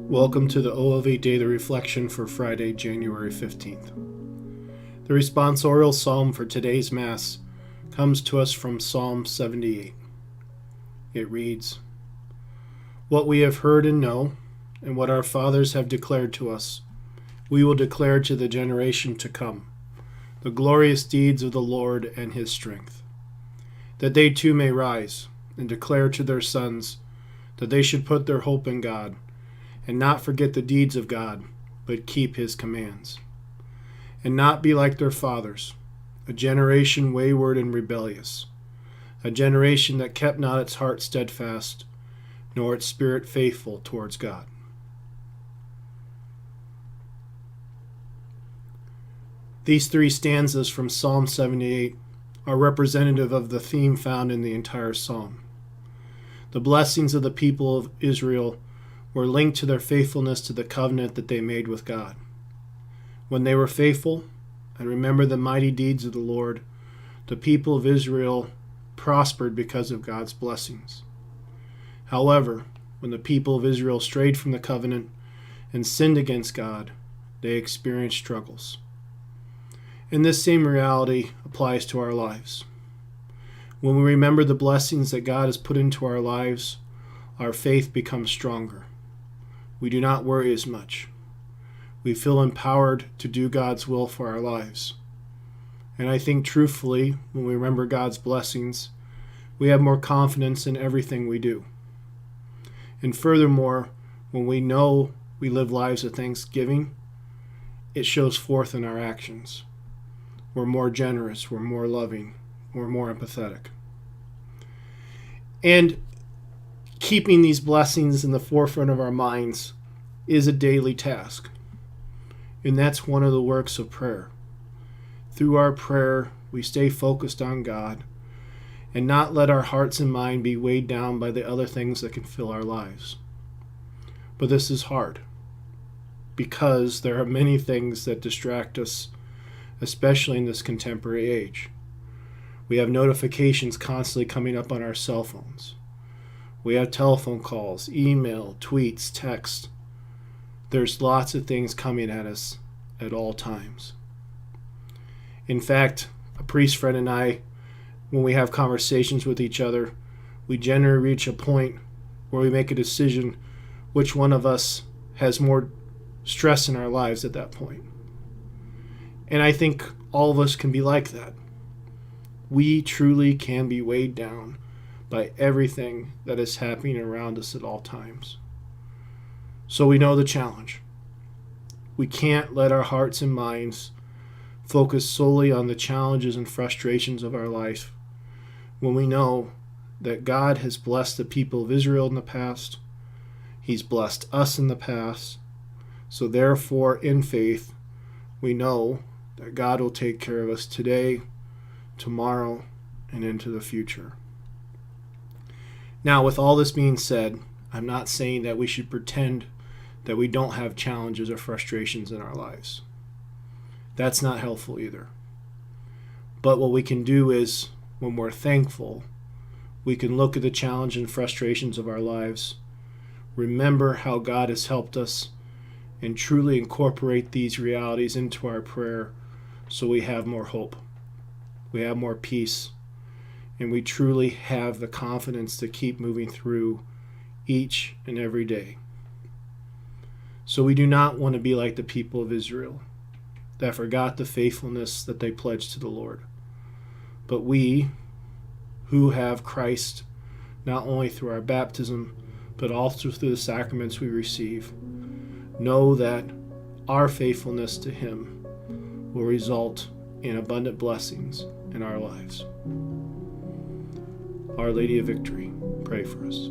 Welcome to the OLV Daily Reflection for Friday, January 15th. The responsorial psalm for today's Mass comes to us from Psalm 78. It reads, "What we have heard and know, and what our fathers have declared to us, we will declare to the generation to come, the glorious deeds of the Lord and his strength, that they too may rise and declare to their sons that they should put their hope in God, and not forget the deeds of God, but keep his commands, and not be like their fathers, a generation wayward and rebellious, a generation that kept not its heart steadfast, nor its spirit faithful towards God." These three stanzas from Psalm 78 are representative of the theme found in the entire psalm. The blessings of the people of Israel were linked to their faithfulness to the covenant that they made with God. When they were faithful and remembered the mighty deeds of the Lord, the people of Israel prospered because of God's blessings. However, when the people of Israel strayed from the covenant and sinned against God, they experienced struggles. And this same reality applies to our lives. When we remember the blessings that God has put into our lives, our faith becomes stronger. We do not worry as much. We feel empowered to do God's will for our lives. And I think truthfully, when we remember God's blessings, we have more confidence in everything we do. And furthermore, when we know we live lives of thanksgiving, it shows forth in our actions. We're more generous, we're more loving, we're more empathetic. And keeping these blessings in the forefront of our minds is a daily task. And that's one of the works of prayer. Through our prayer, we stay focused on God and not let our hearts and mind be weighed down by the other things that can fill our lives. But this is hard because there are many things that distract us, especially in this contemporary age. We have notifications constantly coming up on our cell phones. We have telephone calls, email, tweets, text. There's lots of things coming at us at all times. In fact, a priest friend and I, when we have conversations with each other, we generally reach a point where we make a decision which one of us has more stress in our lives at that point. And I think all of us can be like that. We truly can be weighed down by everything that is happening around us at all times. So we know the challenge. We can't let our hearts and minds focus solely on the challenges and frustrations of our life when we know that God has blessed the people of Israel in the past. He's blessed us in the past. So therefore, in faith, we know that God will take care of us today, tomorrow, and into the future. Now, with all this being said, I'm not saying that we should pretend that we don't have challenges or frustrations in our lives. That's not helpful either. But what we can do is, when we're thankful, we can look at the challenge and frustrations of our lives, remember how God has helped us, and truly incorporate these realities into our prayer so we have more hope, we have more peace, and we truly have the confidence to keep moving through each and every day. So we do not want to be like the people of Israel that forgot the faithfulness that they pledged to the Lord. But we, who have Christ not only through our baptism, but also through the sacraments we receive, know that our faithfulness to Him will result in abundant blessings in our lives. Our Lady of Victory, pray for us.